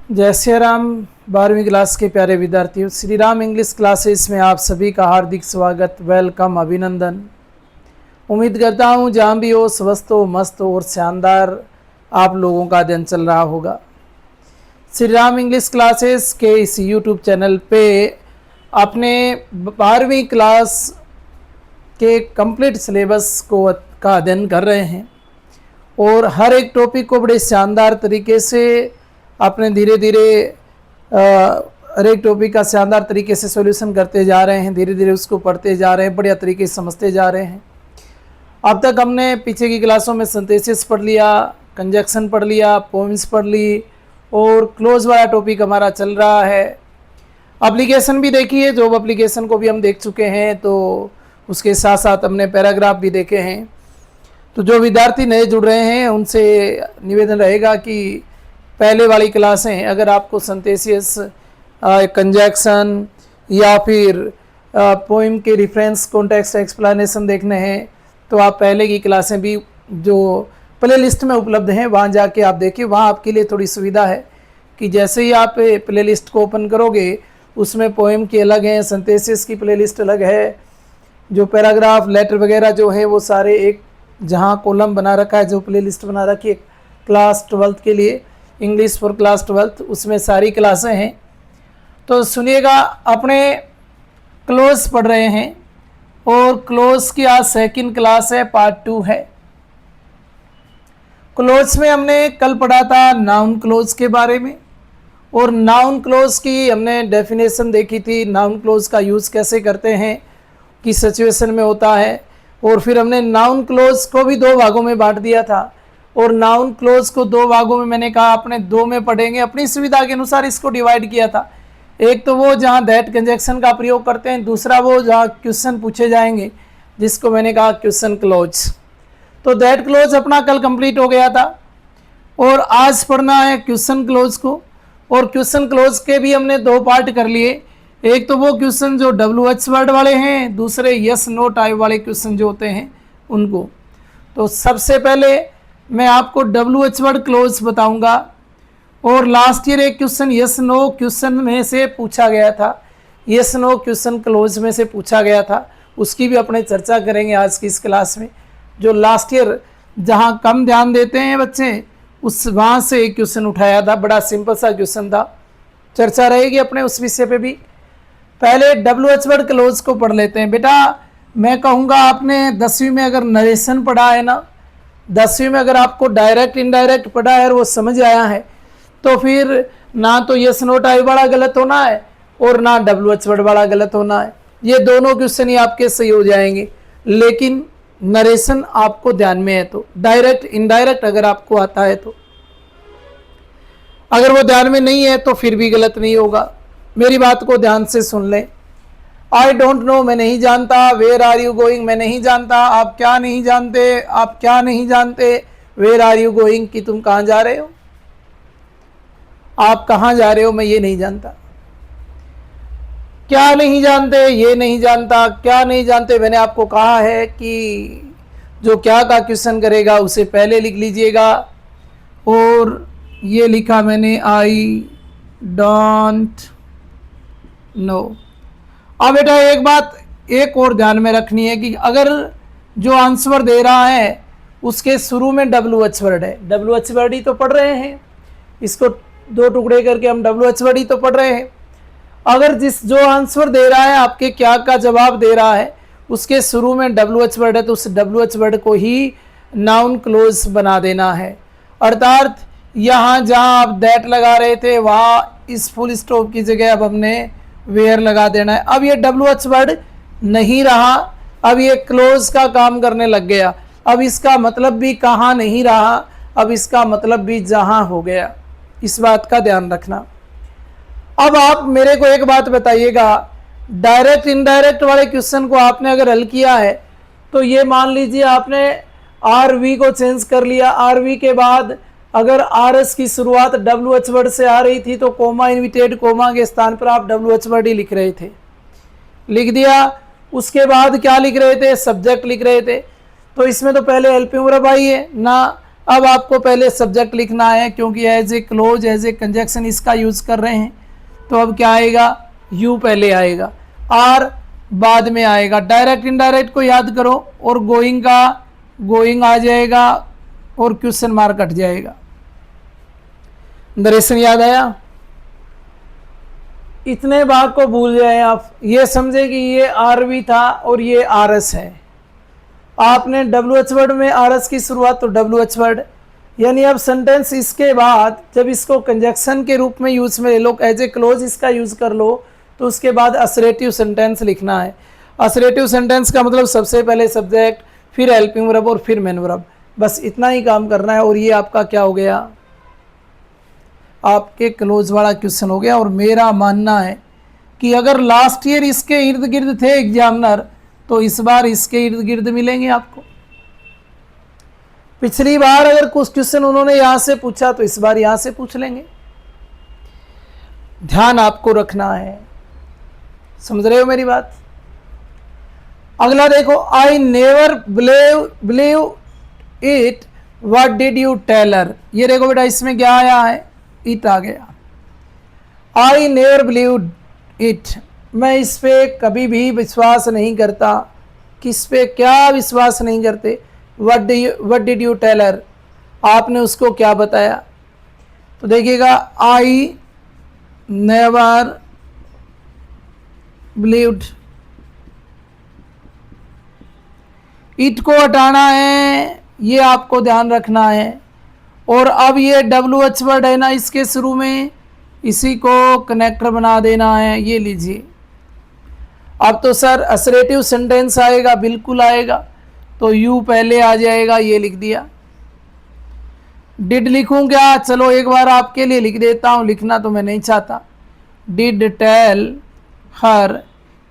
जय श्री राम। 12वीं क्लास के प्यारे विद्यार्थियों, श्री राम इंग्लिश क्लासेस में आप सभी का हार्दिक स्वागत, वेलकम, अभिनंदन। उम्मीद करता हूँ जहाँ भी हो स्वस्थ हो, मस्त हो और शानदार आप लोगों का दिन चल रहा होगा। श्री राम इंग्लिश क्लासेस के इस यूट्यूब चैनल पे अपने 12वीं क्लास के कंप्लीट सिलेबस को का अध्ययन कर रहे हैं और हर एक टॉपिक को बड़े शानदार तरीके से अपने धीरे धीरे हर एक टॉपिक का शानदार तरीके से सॉल्यूशन करते जा रहे हैं, धीरे धीरे उसको पढ़ते जा रहे हैं, बढ़िया तरीके से समझते जा रहे हैं। अब तक हमने पीछे की क्लासों में सिंथेसिस पढ़ लिया, कंजक्शन पढ़ लिया, पोएम्स पढ़ ली और क्लोज वाला टॉपिक हमारा चल रहा है। एप्लीकेशन भी देखी है, जॉब एप्लीकेशन को भी हम देख चुके हैं, तो उसके साथ साथ हमने पैराग्राफ भी देखे हैं। तो जो विद्यार्थी नए जुड़ रहे हैं उनसे निवेदन रहेगा कि पहले वाली क्लासें अगर आपको सिंथेसिस, कंजक्शन या फिर पोइम के रेफरेंस, कॉन्टेक्स्ट, एक्सप्लेनेशन देखने हैं तो आप पहले की क्लासें भी जो प्ले लिस्ट में उपलब्ध हैं वहाँ जाके आप देखिए। वहाँ आपके लिए थोड़ी सुविधा है कि जैसे ही आप प्ले लिस्ट को ओपन करोगे उसमें पोइम की अलग है, सिंथेसिस की प्ले लिस्ट अलग है, जो पैराग्राफ, लेटर वगैरह जो है वो सारे एक जहाँ कॉलम बना रखा है, जो प्ले लिस्ट बना रखी है क्लास 12th के लिए, इंग्लिश फॉर क्लास 12th, उसमें सारी क्लासें हैं। तो सुनिएगा, अपने क्लोज पढ़ रहे हैं और क्लोज की आज सेकंड क्लास है, पार्ट 2 है। क्लोज में हमने कल पढ़ा था नाउन क्लोज के बारे में और नाउन क्लोज की हमने डेफिनेशन देखी थी, नाउन क्लोज का यूज़ कैसे करते हैं, किस सिचुएशन में होता है। और फिर हमने नाउन क्लोज को भी 2 भागों में बांट दिया था और नाउन क्लोज को 2 भागों में मैंने कहा अपने 2 में पढ़ेंगे, अपनी सुविधा के अनुसार इसको डिवाइड किया था। एक तो वो जहाँ दैट कंजक्शन का प्रयोग करते हैं, दूसरा वो जहाँ क्वेश्चन पूछे जाएंगे जिसको मैंने कहा क्वेश्चन क्लोज। तो दैट क्लोज अपना कल कंप्लीट हो गया था और आज पढ़ना है क्वेश्चन क्लोज को। और क्वेश्चन क्लोज के भी हमने 2 पार्ट कर लिए। एक तो वो क्वेश्चन जो WH वर्ड वाले हैं, दूसरे यस नो टाइप वाले क्वेश्चन जो होते हैं उनको। तो सबसे पहले मैं आपको WH वर्ड क्लोज बताऊंगा और लास्ट ईयर एक क्वेश्चन यस नो क्वेश्चन में से पूछा गया था, यस नो क्वेश्चन क्लोज में से पूछा गया था, उसकी भी अपने चर्चा करेंगे आज की इस क्लास में। जो लास्ट ईयर जहाँ कम ध्यान देते हैं बच्चे, उस वहाँ से एक क्वेश्चन उठाया था, बड़ा सिंपल सा क्वेश्चन था, चर्चा रहेगी अपने उस विषय पे भी। पहले WH वर्ड क्लोज को पढ़ लेते हैं। बेटा मैं कहूँगा आपने 10वीं में अगर नरेशन पढ़ा है ना, 10वीं में अगर आपको डायरेक्ट इनडायरेक्ट पढ़ा है और वो समझ आया है तो फिर ना तो यस नो टाइप वाला गलत होना है और ना WH वर्ड वाला गलत होना है, ये दोनों क्वेश्चन ही आपके सही हो जाएंगे। लेकिन नरेशन आपको ध्यान में है तो, डायरेक्ट इनडायरेक्ट अगर आपको आता है तो, अगर वो ध्यान में नहीं है तो फिर भी गलत नहीं होगा। मेरी बात को ध्यान से सुन लें। आई डोंट नो, मैं नहीं जानता। वेयर आर यू गोइंग, मैं नहीं जानता। आप क्या नहीं जानते, आप क्या नहीं जानते। वेयर आर यू गोइंग, कि तुम कहाँ जा रहे हो, आप कहाँ जा रहे हो, मैं ये नहीं जानता। क्या नहीं जानते, ये नहीं जानता। क्या नहीं जानते, मैंने आपको कहा है कि जो क्या का क्वेश्चन करेगा उसे पहले लिख लीजिएगा और ये लिखा मैंने आई डोंट नो। अब बेटा एक बात एक और ध्यान में रखनी है कि अगर जो आंसर दे रहा है उसके शुरू में WH वर्ड है, WH वर्ड ही तो पढ़ रहे हैं, इसको 2 टुकड़े करके हम WH वर्ड ही तो पढ़ रहे हैं। अगर जो आंसर दे रहा है आपके क्या का जवाब दे रहा है उसके शुरू में WH वर्ड है तो उस WH वर्ड को ही नाउन क्लोज बना देना है। अर्थात यहाँ जहाँ आप दैट लगा रहे थे वहाँ इस फुल स्टॉप की जगह अब हमने वेयर लगा देना है। अब ये WH वर्ड नहीं रहा, अब ये क्लोज का काम करने लग गया। अब इसका मतलब भी कहाँ नहीं रहा, अब इसका मतलब भी जहाँ हो गया। इस बात का ध्यान रखना। अब आप मेरे को एक बात बताइएगा, डायरेक्ट इनडायरेक्ट वाले क्वेश्चन को आपने अगर हल किया है तो ये मान लीजिए आपने RV को चेंज कर लिया, RV के बाद अगर RS की शुरुआत WH वर्ड से आ रही थी तो कोमा, इन्विटेड कोमा के स्थान पर आप WH वर्ड ही लिख रहे थे, लिख दिया। उसके बाद क्या लिख रहे थे, सब्जेक्ट लिख रहे थे। तो इसमें तो पहले हेल्पिंग वर्ब आई है ना, अब आपको पहले सब्जेक्ट लिखना है, क्योंकि as a close as a conjunction इसका यूज़ कर रहे हैं, तो अब क्या आएगा, यू पहले आएगा, आर बाद में आएगा। डायरेक्ट इनडायरेक्ट को याद करो, और गोइंग का गोइंग आ जाएगा और क्वेश्चन मार्क कट जाएगा। नरेशन याद आया? इतने भाग को भूल जाए आप, ये समझे कि ये आर वी था और ये आर एस है। आपने डब्ल्यू एच वर्ड में आर एस की शुरुआत तो डब्ल्यू एच वर्ड, यानी अब सेंटेंस इसके बाद जब इसको कंजक्शन के रूप में यूज में ले लो, एज ए क्लोज इसका यूज कर लो, तो उसके बाद असरेटिव सेंटेंस लिखना है। असरेटिव सेंटेंस का मतलब सबसे पहले सब्जेक्ट, फिर हेल्पिंग वर्ब और फिर मेन वर्ब, बस इतना ही काम करना है। और ये आपका क्या हो गया, आपके क्लोज वाला क्वेश्चन हो गया। और मेरा मानना है कि अगर लास्ट ईयर इसके इर्द गिर्द थे एग्जामिनर, तो इस बार इसके इर्द गिर्द मिलेंगे आपको। पिछली बार अगर कुछ क्वेश्चन उन्होंने यहां से पूछा, तो इस बार यहां से पूछ लेंगे। ध्यान आपको रखना है, समझ रहे हो मेरी बात? अगला देखो, I never believe it, what did you tell her. ये देखो बेटा, इसमें क्या आया है, इट आ गया। आई नेवर बिलीव इट, मैं इस पे कभी भी विश्वास नहीं करता। किस पे क्या विश्वास नहीं करते? What did you tell her, आपने उसको क्या बताया? तो देखिएगा, आई नेवर बिलीव्ड, इट को हटाना है, ये आपको ध्यान रखना है। और अब ये डब्ल्यू एच वर्ड है ना इसके शुरू में, इसी को कनेक्टर बना देना है। ये लीजिए, अब तो सर असरेटिव सेंटेंस आएगा, बिल्कुल आएगा, तो यू पहले आ जाएगा, ये लिख दिया। डिड लिखूं क्या? चलो एक बार आपके लिए लिख देता हूं, लिखना तो मैं नहीं चाहता। डिड टेल हर,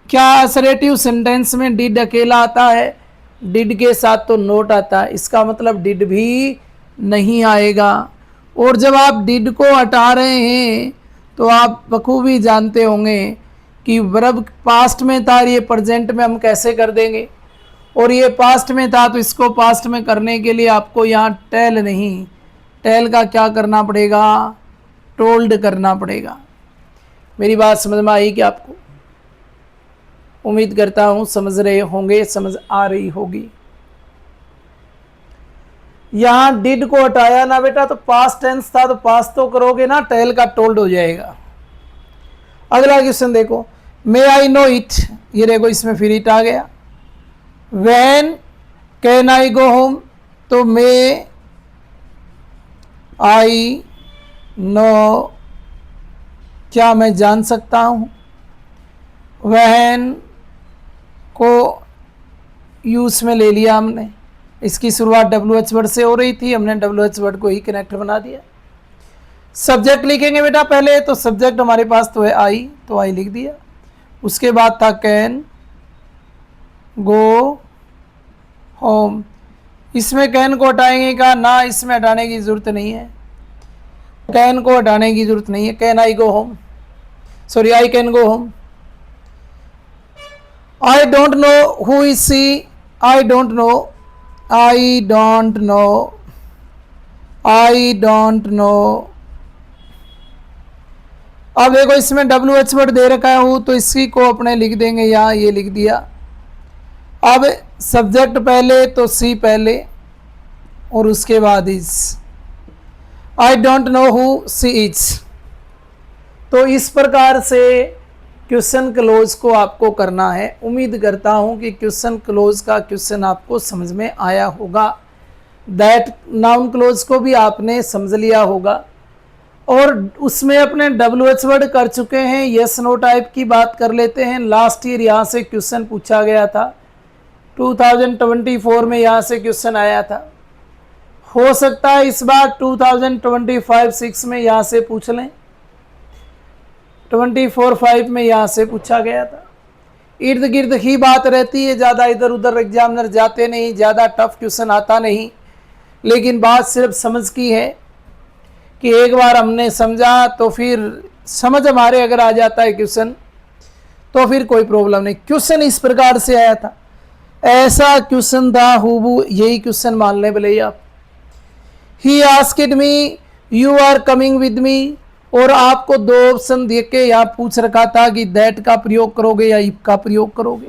क्या असरेटिव सेंटेंस में डिड अकेला आता है? डिड के साथ तो नोट आता है, इसका मतलब डिड भी नहीं आएगा। और जब आप डिड को हटा रहे हैं, तो आप बखूबी जानते होंगे कि वर्ब पास्ट में था, ये प्रेजेंट में हम कैसे कर देंगे। और ये पास्ट में था, तो इसको पास्ट में करने के लिए आपको यहाँ टेल नहीं, टेल का क्या करना पड़ेगा, टोल्ड करना पड़ेगा। मेरी बात समझ में आई कि आपको? उम्मीद करता हूँ समझ रहे होंगे, समझ आ रही होगी। यहाँ डिड को हटाया ना बेटा, तो पास्ट टेंस था, तो पास्ट तो करोगे ना, टेल का टोल्ड हो जाएगा। अगला क्वेश्चन देखो, मे आई नो इट, ये देखो इसमें फिर इट आ गया। When can I go home, तो मे आई नो, क्या मैं जान सकता हूँ। व्हेन को यूज में ले लिया हमने, इसकी शुरुआत डब्ल्यू एच वर्ड से हो रही थी, हमने डब्ल्यू एच वर्ड को ही कनेक्टर बना दिया। सब्जेक्ट लिखेंगे बेटा पहले, तो सब्जेक्ट हमारे पास तो है आई, तो आई लिख दिया। उसके बाद था कैन गो होम, इसमें कैन को हटाएंगे का ना, इसमें हटाने की जरूरत नहीं है, कैन को हटाने की जरूरत नहीं है। Can I go home, sorry I can go home. I don't know who is she, I don't know, I don't know, I don't know. अब देखो इसमें डब्ल्यू एच वर्ड दे रखा है हूँ, तो इसी को अपने लिख देंगे यहाँ, ये लिख दिया। अब सब्जेक्ट पहले तो सी पहले, और उसके बाद is. I don't know who she is. तो इस प्रकार से क्वेश्चन क्लोज को आपको करना है। उम्मीद करता हूं कि क्वेश्चन क्लोज का क्वेश्चन आपको समझ में आया होगा। दैट नाउन क्लोज को भी आपने समझ लिया होगा, और उसमें अपने डब्ल्यू एच वर्ड कर चुके हैं। यस नो टाइप की बात कर लेते हैं। लास्ट ईयर यहाँ से क्वेश्चन पूछा गया था, 2024 में यहाँ से क्वेश्चन आया था। हो सकता है इस बार 2025-6 में यहाँ से पूछ लें, 24-5 में यहाँ से पूछा गया था। इर्द गिर्द ही बात रहती है, ज़्यादा इधर उधर एग्जामिनर जाते नहीं, ज़्यादा टफ क्वेश्चन आता नहीं। लेकिन बात सिर्फ समझ की है कि एक बार हमने समझा तो फिर समझ हमारे अगर आ जाता है क्वेश्चन, तो फिर कोई प्रॉब्लम नहीं। क्वेश्चन इस प्रकार से आया था, ऐसा क्वेश्चन था हूबहू, यही क्वेश्चन मान लें भले आप। He asked me you are coming with me, और आपको दो ऑप्शन दे के यहाँ पूछ रखा था कि दैट का प्रयोग करोगे या इफ का प्रयोग करोगे।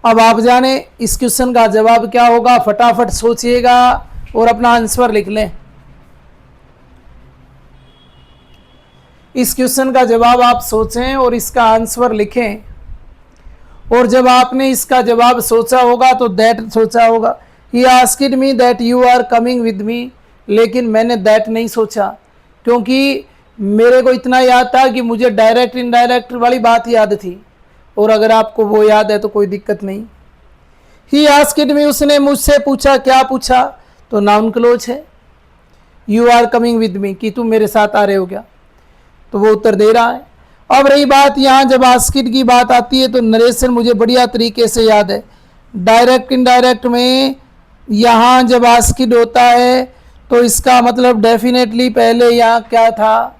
अब आप जाने इस क्वेश्चन का जवाब क्या होगा, फटाफट सोचिएगा और अपना आंसर लिख लें। इस क्वेश्चन का जवाब आप सोचें और इसका आंसर लिखें। और जब आपने इसका जवाब सोचा होगा तो दैट सोचा होगा। He asked me that you are coming with me, लेकिन मैंने दैट नहीं सोचा, क्योंकि मेरे को इतना याद था कि मुझे डायरेक्ट इनडायरेक्ट वाली बात याद थी, और अगर आपको वो याद है तो कोई दिक्कत नहीं। ही आस्क्ड मी, उसने मुझसे पूछा, क्या पूछा, तो नाउन क्लोज है। You are coming with me, कि तुम मेरे साथ आ रहे हो क्या, तो वो उत्तर दे रहा है। अब रही बात यहाँ जब आस्क्ड की बात आती है तो नरेशन मुझे बढ़िया तरीके से याद है। डायरेक्ट इनडायरेक्ट में यहाँ जब आस्क्ड होता है तो इसका मतलब डेफिनेटली पहले यहाँ क्या था,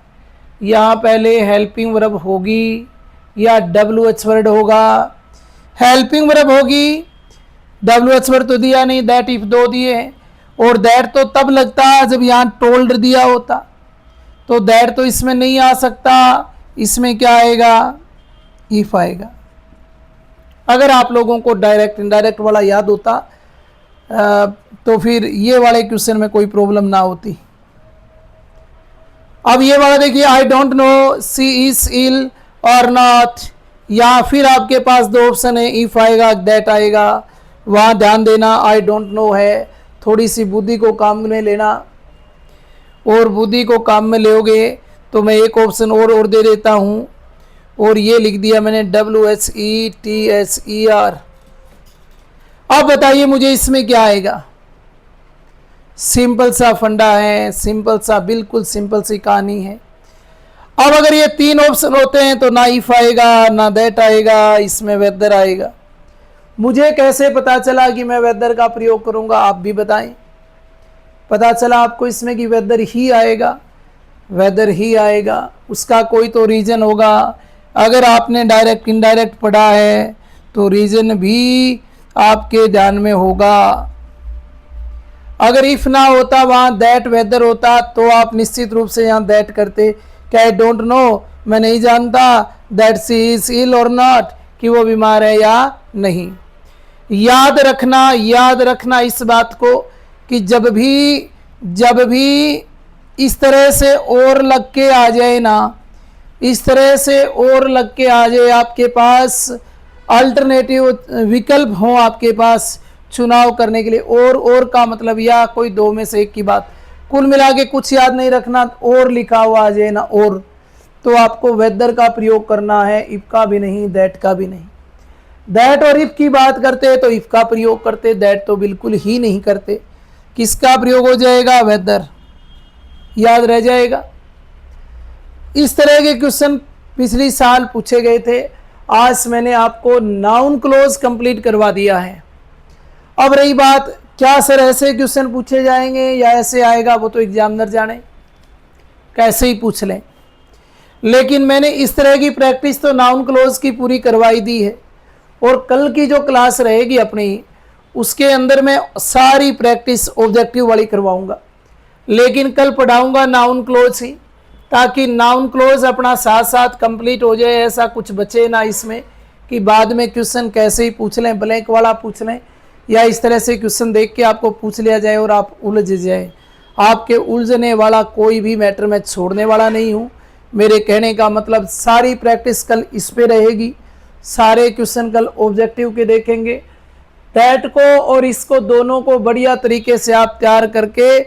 यहाँ पहले हेल्पिंग वर्ब होगी या WH वर्ड होगा। हेल्पिंग वर्ब होगी, WH वर्ड तो दिया नहीं, दैट इफ दो दिए हैं, और दैट तो तब लगता जब यहाँ टोल्ड दिया होता, तो दैट तो इसमें नहीं आ सकता। इसमें क्या आएगा, इफ आएगा। अगर आप लोगों को डायरेक्ट इनडायरेक्ट वाला याद होता तो फिर ये वाले क्वेश्चन में कोई प्रॉब्लम ना होती। अब ये वाला देखिए, I don't know she is ill or not, या फिर आपके पास दो ऑप्शन है, इफ आएगा दैट आएगा। वहाँ ध्यान देना, आई डोंट नो है, थोड़ी सी बुद्धि को काम में लेना, और बुद्धि को काम में लोगे तो मैं एक ऑप्शन और दे देता हूँ, और ये लिख दिया मैंने WHETSER। अब बताइए मुझे इसमें क्या आएगा। सिंपल सा फंडा है, सिंपल सा, बिल्कुल सिंपल सी कहानी है। अब अगर ये तीन ऑप्शन होते हैं तो ना इफ आएगा, ना दैट आएगा, इसमें वेदर आएगा। मुझे कैसे पता चला कि मैं वेदर का प्रयोग करूंगा, आप भी बताएं। पता चला आपको इसमें कि वेदर ही आएगा, वेदर ही आएगा, उसका कोई तो रीजन होगा। अगर आपने डायरेक्ट इनडायरेक्ट पढ़ा है तो रीजन भी आपके ध्यान में होगा। अगर इफ ना होता, वहाँ दैट वेदर होता, तो आप निश्चित रूप से यहाँ दैट करते। क्या आई डोंट नो, मैं नहीं जानता that C is ill or not, कि वो बीमार है या नहीं। याद रखना इस बात को कि जब भी इस तरह से और लग के आ जाए ना, इस तरह से और लग के आ जाए, आपके पास अल्टरनेटिव विकल्प हो आपके पास चुनाव करने के लिए, और का मतलब या कोई दो में से एक की बात, कुल मिला के कुछ याद नहीं रखना, और लिखा हुआ आ जाए ना, और तो आपको वेदर का प्रयोग करना है, इफ का भी नहीं, दैट का भी नहीं। दैट और इफ की बात करते तो इफ का प्रयोग करते, दैट तो बिल्कुल ही नहीं करते। किसका प्रयोग हो जाएगा, वेदर, याद रह जाएगा। इस तरह के क्वेश्चन पिछली साल पूछे गए थे। आज मैंने आपको नाउन क्लोज कंप्लीट करवा दिया है। अब रही बात, क्या सर ऐसे क्वेश्चन पूछे जाएंगे या ऐसे आएगा, वो तो एग्जामिनर जाने, कैसे ही पूछ लें। लेकिन मैंने इस तरह की प्रैक्टिस तो नाउन क्लोज की पूरी करवाई दी है, और कल की जो क्लास रहेगी अपनी, उसके अंदर मैं सारी प्रैक्टिस ऑब्जेक्टिव वाली करवाऊंगा। लेकिन कल पढ़ाऊंगा नाउन क्लोज ही, ताकि नाउन क्लोज अपना साथ साथ कंप्लीट हो जाए, ऐसा कुछ बचे ना इसमें कि बाद में क्वेश्चन कैसे ही पूछ लें, ब्लैंक वाला पूछ लें, या इस तरह से क्वेश्चन देख के आपको पूछ लिया जाए और आप उलझ जाए। आपके उलझने वाला कोई भी मैटर मैं छोड़ने वाला नहीं हूँ। मेरे कहने का मतलब सारी प्रैक्टिस कल इस पे रहेगी, सारे क्वेश्चन कल ऑब्जेक्टिव के देखेंगे। दैट को और इसको दोनों को बढ़िया तरीके से आप तैयार करके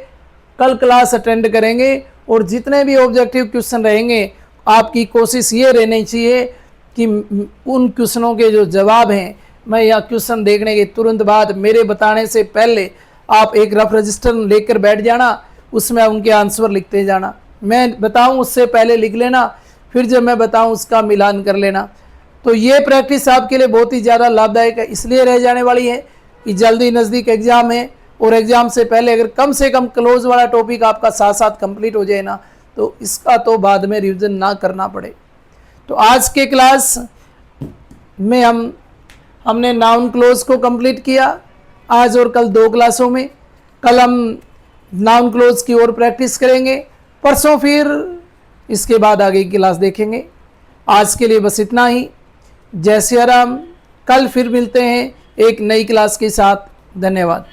कल क्लास अटेंड करेंगे, और जितने भी ऑब्जेक्टिव क्वेश्चन रहेंगे आपकी कोशिश ये रहनी चाहिए कि उन क्वेश्चनों के जो जवाब हैं, मैं यह क्वेश्चन देखने के तुरंत बाद, मेरे बताने से पहले आप एक रफ रजिस्टर लेकर बैठ जाना, उसमें उनके आंसर लिखते जाना। मैं बताऊं उससे पहले लिख लेना, फिर जब मैं बताऊं उसका मिलान कर लेना। तो ये प्रैक्टिस आपके लिए बहुत ही ज़्यादा लाभदायक है, इसलिए रह जाने वाली है कि जल्दी नज़दीक एग्ज़ाम है, और एग्ज़ाम से पहले अगर कम से कम क्लोज वाला टॉपिक आपका साथ साथ कंप्लीट हो जाए ना, तो इसका तो बाद में रिवीजन ना करना पड़े। तो आज के क्लास में हमने नाउन क्लोज को कंप्लीट किया, आज और कल 2 क्लासों में। कल हम नाउन क्लोज की ओर प्रैक्टिस करेंगे। परसों फिर इसके बाद आगे की क्लास देखेंगे। आज के लिए बस इतना ही। जय सिया राम। कल फिर मिलते हैं एक नई क्लास के साथ। धन्यवाद।